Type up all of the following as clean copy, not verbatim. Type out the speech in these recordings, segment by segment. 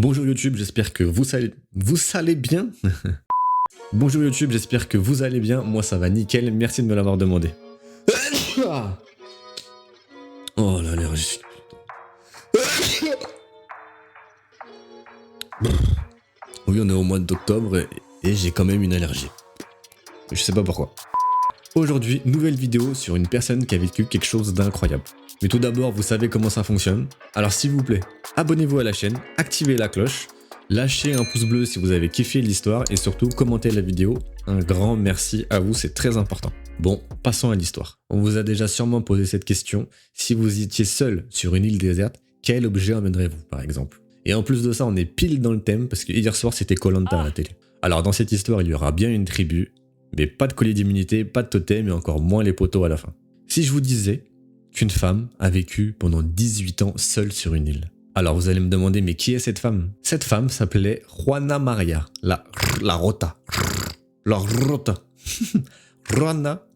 Bonjour YouTube, j'espère que vous allez bien. Bonjour YouTube, j'espère que vous allez bien. Moi ça va nickel, merci de me l'avoir demandé. Oh l'allergie. Oui, on est au mois d'octobre et j'ai quand même une allergie. Je sais pas pourquoi. Aujourd'hui, nouvelle vidéo sur une personne qui a vécu quelque chose d'incroyable. Mais tout d'abord, vous savez comment ça fonctionne. Alors s'il vous plaît, abonnez-vous à la chaîne, activez la cloche, lâchez un pouce bleu si vous avez kiffé l'histoire et surtout commentez la vidéo. Un grand merci à vous, c'est très important. Bon, passons à l'histoire. On vous a déjà sûrement posé cette question. Si vous étiez seul sur une île déserte, quel objet emmènerez-vous par exemple? Et en plus de ça, on est pile dans le thème parce que hier soir c'était Koh-Lanta à la télé. Alors dans cette histoire, il y aura bien une tribu, mais pas de collier d'immunité, pas de totem et encore moins les poteaux à la fin. Si je vous disais qu'une femme a vécu pendant 18 ans seule sur une île. Alors vous allez me demander, mais qui est cette femme? Cette femme s'appelait Juana Maria, la Rota. La Rota. Juana.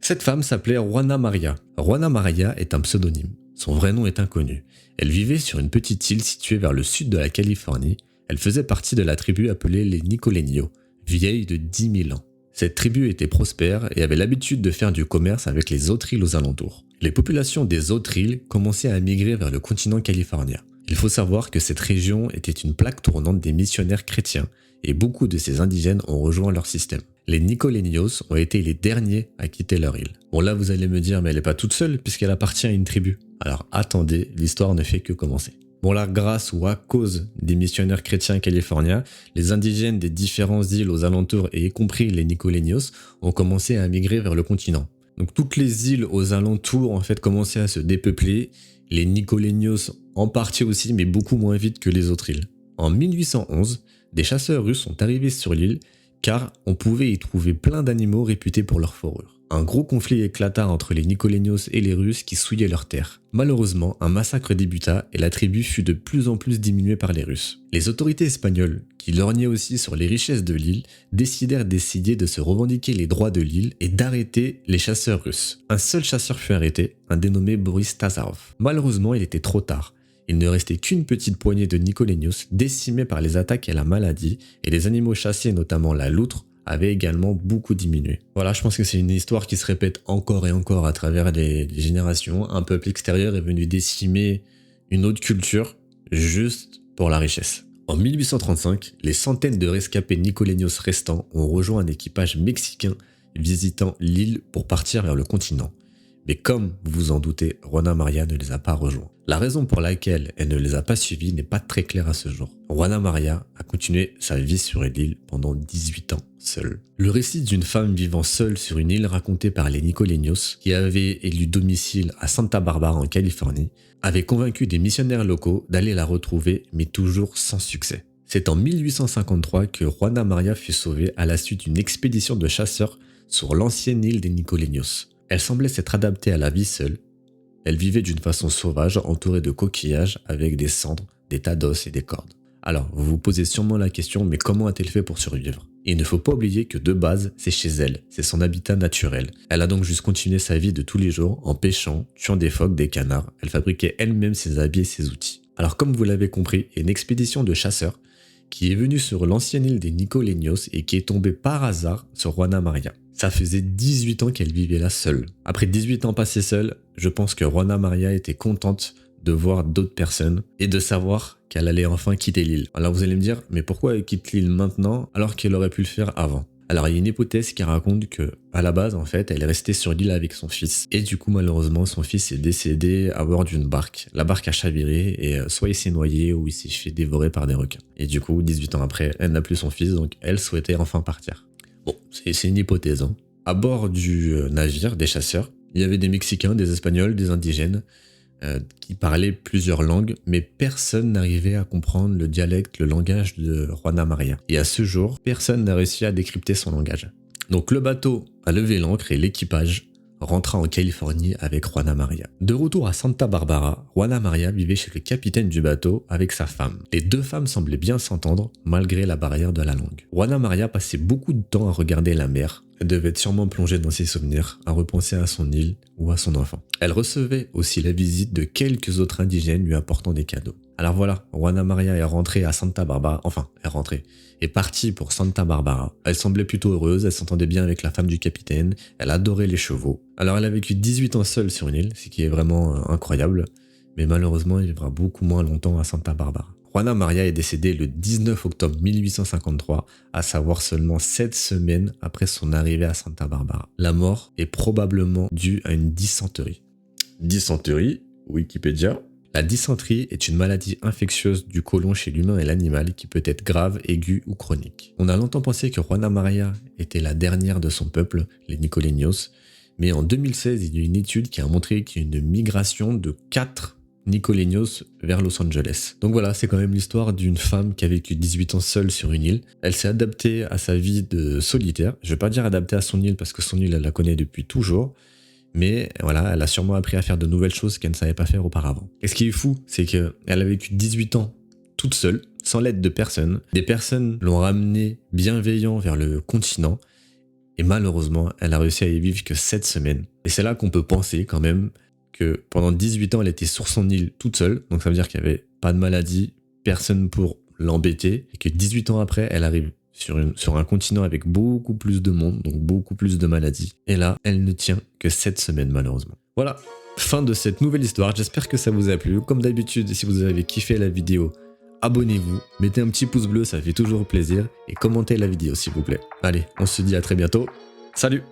Cette femme s'appelait Juana Maria. Juana Maria est un pseudonyme. Son vrai nom est inconnu. Elle vivait sur une petite île située vers le sud de la Californie. Elle faisait partie de la tribu appelée les Nicoleños, vieille de 10 000 ans. Cette tribu était prospère et avait l'habitude de faire du commerce avec les autres îles aux alentours. Les populations des autres îles commençaient à migrer vers le continent californien. Il faut savoir que cette région était une plaque tournante des missionnaires chrétiens et beaucoup de ces indigènes ont rejoint leur système. Les Nicoleños ont été les derniers à quitter leur île. Bon là vous allez me dire mais elle n'est pas toute seule puisqu'elle appartient à une tribu. Alors attendez, l'histoire ne fait que commencer. Bon là, grâce ou à cause des missionnaires chrétiens californiens, les indigènes des différentes îles aux alentours et y compris les Nicoleños ont commencé à migrer vers le continent. Donc toutes les îles aux alentours en fait commençaient à se dépeupler, les Nicoleños en partie aussi mais beaucoup moins vite que les autres îles. En 1811, des chasseurs russes sont arrivés sur l'île car on pouvait y trouver plein d'animaux réputés pour leur fourrure. Un gros conflit éclata entre les Nicoleños et les Russes qui souillaient leurs terres. Malheureusement, un massacre débuta et la tribu fut de plus en plus diminuée par les Russes. Les autorités espagnoles, qui lorgnaient aussi sur les richesses de l'île, décidèrent d'essayer de se revendiquer les droits de l'île et d'arrêter les chasseurs russes. Un seul chasseur fut arrêté, un dénommé Boris Tazarov. Malheureusement, il était trop tard. Il ne restait qu'une petite poignée de Nicoleños décimés par les attaques et la maladie, et les animaux chassés, notamment la loutre, avait également beaucoup diminué. Voilà, je pense que c'est une histoire qui se répète encore et encore à travers les générations. Un peuple extérieur est venu décimer une autre culture juste pour la richesse. En 1835, les centaines de rescapés Nicoleños restants ont rejoint un équipage mexicain visitant l'île pour partir vers le continent. Mais comme vous vous en doutez, Juana Maria ne les a pas rejoints. La raison pour laquelle elle ne les a pas suivis n'est pas très claire à ce jour. Juana Maria a continué sa vie sur l'île pendant 18 ans seule. Le récit d'une femme vivant seule sur une île racontée par les Nicoleños, qui avaient élu domicile à Santa Barbara en Californie, avait convaincu des missionnaires locaux d'aller la retrouver, mais toujours sans succès. C'est en 1853 que Juana Maria fut sauvée à la suite d'une expédition de chasseurs sur l'ancienne île des Nicoleños. Elle semblait s'être adaptée à la vie seule. Elle vivait d'une façon sauvage, entourée de coquillages, avec des cendres, des tas d'os et des cordes. Alors, vous vous posez sûrement la question, mais comment a-t-elle fait pour survivre? Il ne faut pas oublier que de base, c'est chez elle, c'est son habitat naturel. Elle a donc juste continué sa vie de tous les jours en pêchant, tuant des phoques, des canards. Elle fabriquait elle-même ses habits et ses outils. Alors comme vous l'avez compris, il y a une expédition de chasseurs qui est venue sur l'ancienne île des Nicoleños et qui est tombée par hasard sur Juana Maria. Ça faisait 18 ans qu'elle vivait là seule. Après 18 ans passés seule, je pense que Juana Maria était contente de voir d'autres personnes et de savoir qu'elle allait enfin quitter l'île. Alors vous allez me dire, mais pourquoi elle quitte l'île maintenant alors qu'elle aurait pu le faire avant? Alors il y a une hypothèse qui raconte que à la base en fait elle est restée sur l'île avec son fils et du coup malheureusement son fils est décédé à bord d'une barque. La barque a chaviré et soit il s'est noyé ou il s'est fait dévorer par des requins. Et du coup 18 ans après elle n'a plus son fils donc elle souhaitait enfin partir. Bon, c'est une hypothèse. Hein. À bord du navire des chasseurs, il y avait des Mexicains, des Espagnols, des indigènes qui parlaient plusieurs langues, mais personne n'arrivait à comprendre le dialecte, le langage de Juana Maria. Et à ce jour, personne n'a réussi à décrypter son langage. Donc le bateau a levé l'ancre et l'équipage rentra en Californie avec Juana Maria. De retour à Santa Barbara, Juana Maria vivait chez le capitaine du bateau avec sa femme. Les deux femmes semblaient bien s'entendre malgré la barrière de la langue. Juana Maria passait beaucoup de temps à regarder la mer. Elle devait être sûrement plongée dans ses souvenirs, à repenser à son île ou à son enfant. Elle recevait aussi la visite de quelques autres indigènes lui apportant des cadeaux. Alors voilà, Juana Maria est rentrée à Santa Barbara, est partie pour Santa Barbara. Elle semblait plutôt heureuse, elle s'entendait bien avec la femme du capitaine, elle adorait les chevaux. Alors elle a vécu 18 ans seule sur une île, ce qui est vraiment incroyable, mais malheureusement elle vivra beaucoup moins longtemps à Santa Barbara. Juana Maria est décédée le 19 octobre 1853, à savoir seulement 7 semaines après son arrivée à Santa Barbara. La mort est probablement due à une dysenterie. Dysenterie, Wikipédia. La dysenterie est une maladie infectieuse du côlon chez l'humain et l'animal qui peut être grave, aiguë ou chronique. On a longtemps pensé que Juana Maria était la dernière de son peuple, les Nicoleños, mais en 2016, il y a eu une étude qui a montré qu'il y a une migration de 4 Nicoleños vers Los Angeles. Donc voilà, c'est quand même l'histoire d'une femme qui a vécu 18 ans seule sur une île. Elle s'est adaptée à sa vie de solitaire. Je vais pas dire adaptée à son île parce que son île, elle la connaît depuis toujours. Mais voilà, elle a sûrement appris à faire de nouvelles choses qu'elle ne savait pas faire auparavant. Et ce qui est fou, c'est qu'elle a vécu 18 ans toute seule, sans l'aide de personne. Des personnes l'ont ramenée bienveillant vers le continent. Et malheureusement, elle a réussi à y vivre que 7 semaines. Et c'est là qu'on peut penser quand même que pendant 18 ans, elle était sur son île toute seule. Donc ça veut dire qu'il n'y avait pas de maladie, personne pour l'embêter. Et que 18 ans après, elle arrive sur un continent avec beaucoup plus de monde, donc beaucoup plus de maladies. Et là, elle ne tient que 7 semaines malheureusement. Voilà, fin de cette nouvelle histoire. J'espère que ça vous a plu. Comme d'habitude, si vous avez kiffé la vidéo, abonnez-vous, mettez un petit pouce bleu, ça fait toujours plaisir. Et commentez la vidéo s'il vous plaît. Allez, on se dit à très bientôt. Salut!